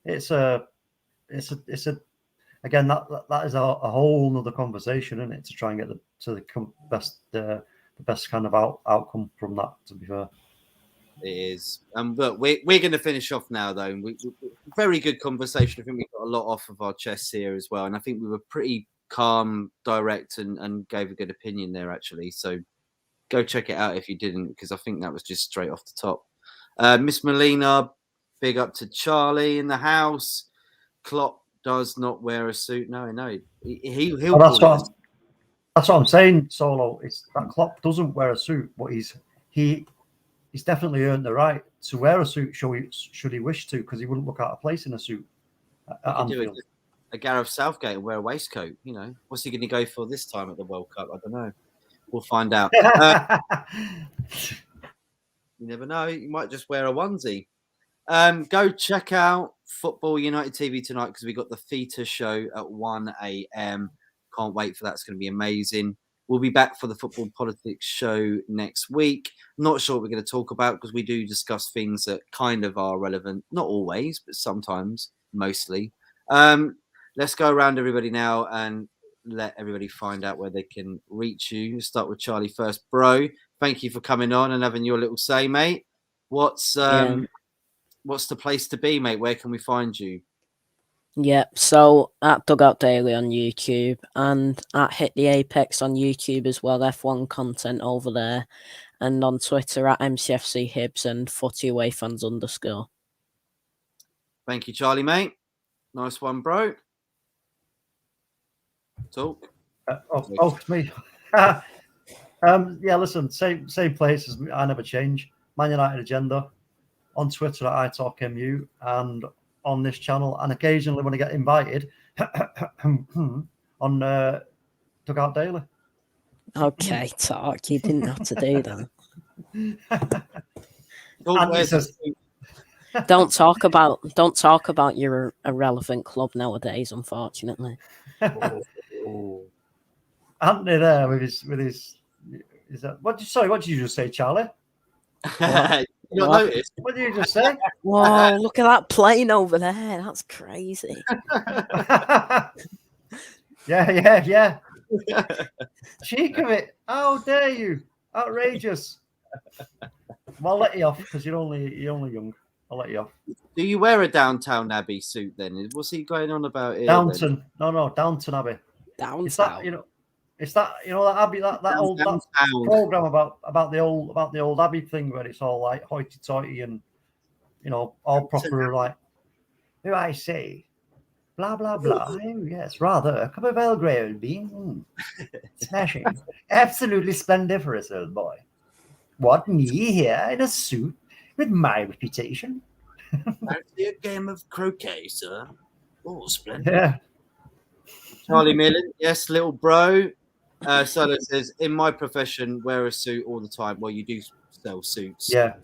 it's a again, that is a whole nother conversation, isn't it? To try and get the best kind of outcome from that, to be fair. It is. But we're going to finish off now, though. Very good conversation. I think we got a lot off of our chests here as well. And I think we were pretty calm, direct, and gave a good opinion there, actually. So go check it out if you didn't, because I think that was just straight off the top. Miss Molina, big up to Charlie in the house. Klopp does not wear a suit. No. He'll that's what I'm saying, Solo. It's that Klopp doesn't wear a suit, but he's definitely earned the right to wear a suit should he wish to, because he wouldn't look out of place in a suit. A Gareth Southgate and wear a waistcoat. You know, what's he going to go for this time at the World Cup? I don't know. We'll find out. You never know. You might just wear a onesie. Go check out Football United TV tonight, because we got the Theta show at 1 a.m. Can't wait for that. It's going to be amazing. We'll be back for the Football Politics show next week. Not sure what we're going to talk about, because we do discuss things that kind of are relevant. Not always, but sometimes, mostly. Let's go around everybody now and let everybody find out where they can reach you. We'll start with Charlie first. Bro, thank you for coming on and having your little say, mate. What's the place to be, mate? Where can we find you? Yep, so at Dugout Daily on YouTube and at Hit the Apex on YouTube as well, F1 content over there, and on Twitter at MCFC Hibs and FootyAwayFans_. Thank you, Charlie, mate. Nice one, bro. Talk. It's me. Yeah, listen, same place as me. I never change. Man United Agenda on Twitter at iTalkMU, and on this channel, and occasionally when I get invited on Dugout Daily. Okay, Talk. You didn't have to do that. Don't talk about your irrelevant club nowadays, unfortunately. Anthony there with his is that what did you just say, Charlie? What did you just say? Whoa, look at that plane over there. That's crazy. Yeah. Cheek of it. How dare you? Outrageous. Well, I'll let you off, because you're only young. I'll let you off. Do you wear a Downtown Abbey suit then? What's he going on about here? Downton. Then? No, Downton Abbey. Downtown. It's that that Abbey that old program about the old Abbey thing, where it's all like hoity-toity and all proper like, who I say, blah, blah, blah. Oh, yes, rather. A cup of Earl Grey would be smashing. Absolutely splendiferous, old boy. What, me here in a suit with my reputation? Fancy a game of croquet, sir? Oh, splendid. Yeah. Charlie Millen, yes, little bro. Solo says, in my profession, wear a suit all the time. Well, you do sell suits. Yeah.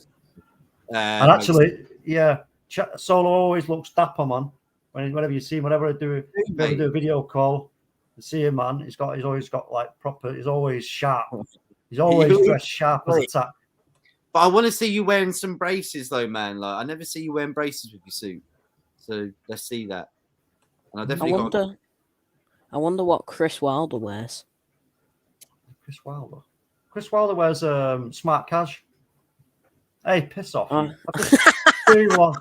And actually, yeah, Solo always looks dapper, man. Whenever you see him, whenever I do a video call, you see him, man. He's always got like proper. He's always sharp. He's always dressed sharp as a tack. But I want to see you wearing some braces, though, man. Like I never see you wearing braces with your suit. So let's see that. And I definitely I wonder what Chris Wilder wears. Chris Wilder wears smart cash. Hey, piss off! I just do one.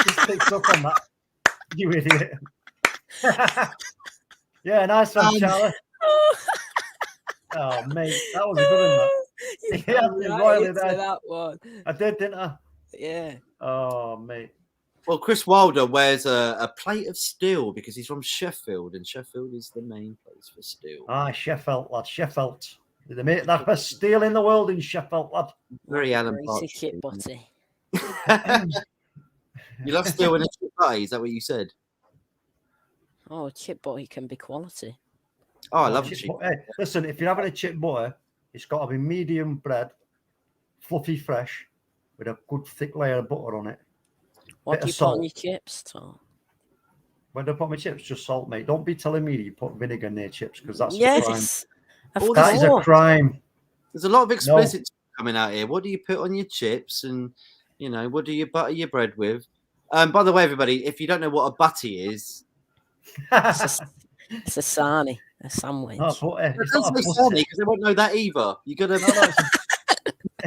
Just picked up on that. You idiot. Yeah, nice one, Charlie. Oh, mate, that was a good one. You that one. I did, didn't I? Yeah. Oh, mate. Well, Chris Wilder wears a plate of steel because he's from Sheffield, and Sheffield is the main place for steel. Ah, Sheffield, lad. Sheffield. They make that best steel in the world in Sheffield, lad. Very Alan Partridge. Chip butty. You love steel in a chip butty? Is that what you said? Oh, chip butty can be quality. Oh, I love chip. Hey, listen, if you're having a chip butter, it's got to be medium bread, fluffy fresh, with a good thick layer of butter on it. What do you put on your chips, Tom? When do I put my chips? Just salt, mate. Don't be telling me you put vinegar in their chips because that's a crime. That is a crime. There's a lot of explicit coming out here. What do you put on your chips, and what do you butter your bread with? By the way, everybody, if you don't know what a butty is, it's a sarnie, a sandwich. Oh, it's not a sarnie because they won't know that either. You got to.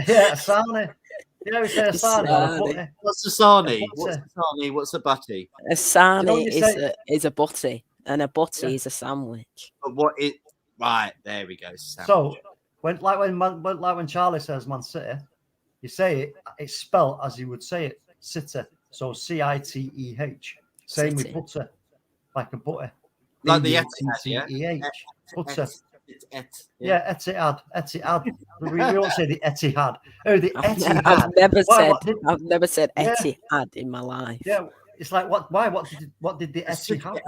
Yeah, a sarnie. You know, we say a sarnie. What's a sarnie? What's a sarnie? What's a butty? A sarnie is a butty, and a butty is a sandwich. But what it? Right, there we go. Sandwich. So when Charlie says Man City, you say it. It's spelled as you would say it, City. So Citeh. Same with butter, like a butter. Like the Etihad, butter. Yeah, Etihad. We won't say the Etihad. Oh, the Etihad. I've never said Etihad in my life. Yeah, it's like what? Why? What did the Etihad?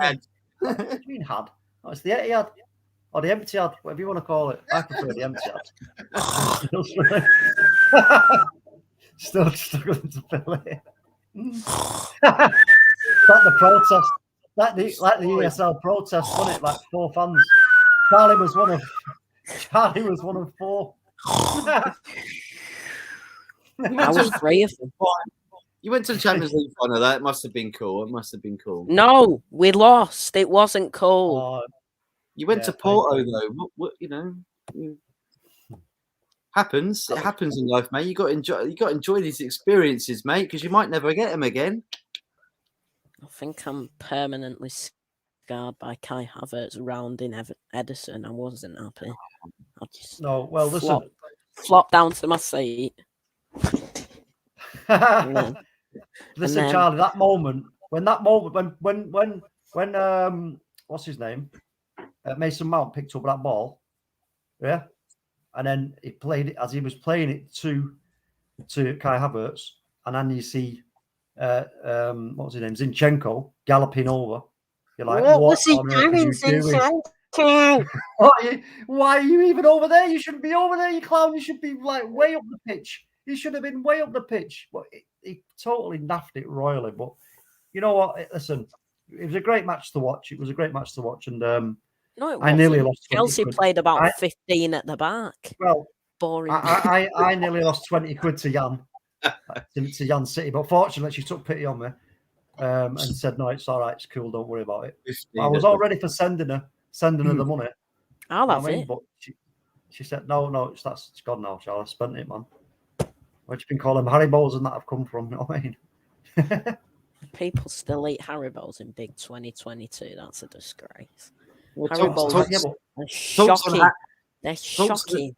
What do you mean had? Oh, it's the Etihad or the Emptyad, whatever you want to call it. I prefer the Emptyad. Still struggling to fill it. Like the protest, like the ESL protest, wasn't it? Like 4 fans. Charlie was one of 4. I was 3 of them. You went to the Champions League final. That must have been cool. It must have been cool. No, we lost. It wasn't cool. You went to Porto though. What happens? It happens in life, mate. You got to enjoy these experiences, mate, because you might never get them again. I think I'm permanently scarred by Kai Havertz rounding Edison. I wasn't happy. I just flopped down to my seat. Listen, Charlie, that moment when what's his name? Mason Mount picked up that ball, yeah, and then he played it as he was playing it to Kai Havertz, and then you see what's his name, Zinchenko galloping over. You're like, what was he doing, Zinchenko? Why are you even over there? You shouldn't be over there, you clown. You should be like way up the pitch. You should have been way up the pitch. But he totally naffed it royally. But you know what? Listen, it was a great match to watch. It was a great match to watch, and no, it I nearly lost. Chelsea played about 15 at the back. Well, boring. I nearly lost 20 quid to Jan, to Jan City, but fortunately she took pity on me and said, "No, it's all right, it's cool, don't worry about it." I was all ready for sending her the money. I'll have it. But she said, "No, it's gone now, Charlie. I spent it, man." Where'd you been calling Haribos and that have come from? You know what I mean? People still eat Haribos in big 2022. That's a disgrace. Well, Haribos are shocking. They're shocking.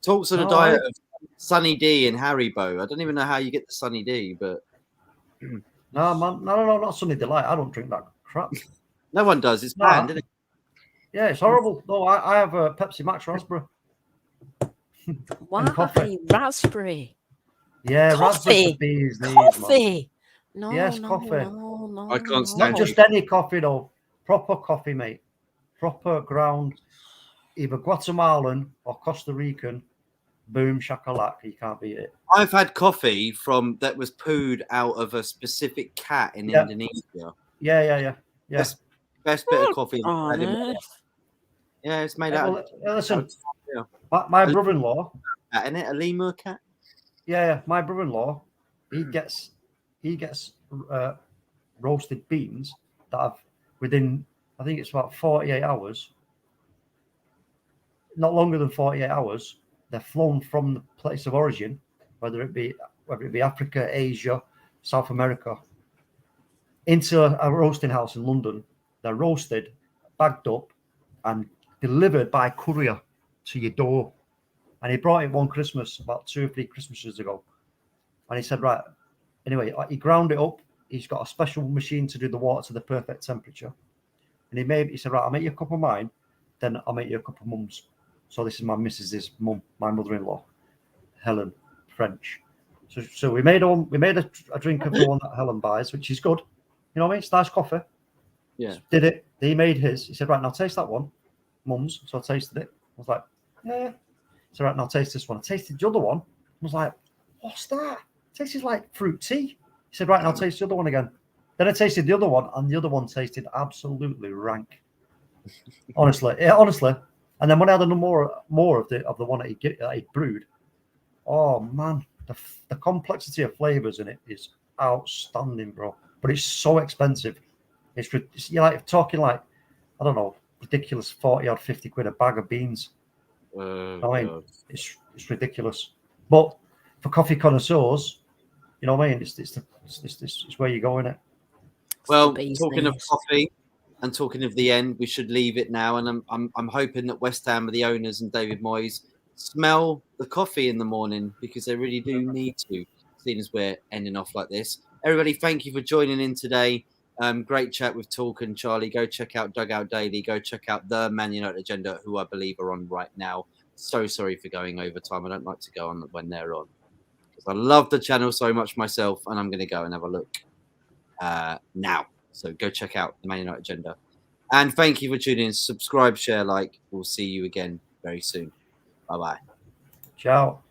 Talks on a diet of Sunny D and Haribo. I don't even know how you get the Sunny D, but no, man, no, not Sunny Delight. I don't drink that crap. No one does. It's No. banned, isn't it? Yeah, it's horrible. No, I have a Pepsi Max raspberry. Why coffee. raspberry? Yeah, raspberry Coffee. for bees. Knees, man. Coffee. No, Yes, no, coffee. no, I can't no. stand Not just any coffee though. Proper coffee, mate. Proper ground, either Guatemalan or Costa Rican. Boom shakalaka. You can't beat it. I've had coffee that was pooed out of a specific cat in Yeah. Indonesia. Yeah. Best bit of coffee I've On had in my life. earth. Yeah, it's made out. Listen, Yeah. my brother-in-law. Isn't it a lemur cat? Yeah, my brother-in-law. He gets roasted beans that have within, I think it's about 48 hours. Not longer than 48 hours. They're flown from the place of origin, whether it be Africa, Asia, South America, into a roasting house in London. They're roasted, bagged up, and delivered by courier to your door. And he brought it one Christmas, about 2 or 3 Christmases ago. And he said, right, anyway, he ground it up. He's got a special machine to do the water to the perfect temperature. And he said, right, I'll make you a cup of mine, then I'll make you a cup of mum's. So this is my missus's mum, my mother-in-law, Helen, French. So we made a drink of the one that Helen buys, which is good. You know what I mean? It's nice coffee. Yeah. Did it. He made his. He said, right, now taste that one, mum's. So I tasted it. I was like, yeah. So right, now taste this one. I tasted the other one. I was like, what's that? It tastes like fruit tea. He said, right, now taste the other one again. Then I tasted the other one, and the other one tasted absolutely rank. Honestly. And then when I had more of the one that he brewed, oh man, the complexity of flavors in it is outstanding, bro. But it's so expensive. You're like talking like, I don't know, ridiculous 40 or 50 quid a bag of beans. I mean, it's ridiculous. But for coffee connoisseurs, you know what I mean? It's where you go in it. Well, talking of coffee and talking of the end, we should leave it now. And I'm hoping that West Ham, the owners and David Moyes, smell the coffee in the morning, because they really do need to, seeing as we're ending off like this. Everybody, thank you for joining in today. Great chat with Talk and Charlie. Go check out Dugout Daily. Go check out the Man United Agenda, who I believe are on right now. So sorry for going over time. I don't like to go on when they're on, because I love the channel so much myself, and I'm going to go and have a look now. So go check out the Man United Agenda. And thank you for tuning in. Subscribe, share, like. We'll see you again very soon. Bye-bye. Ciao.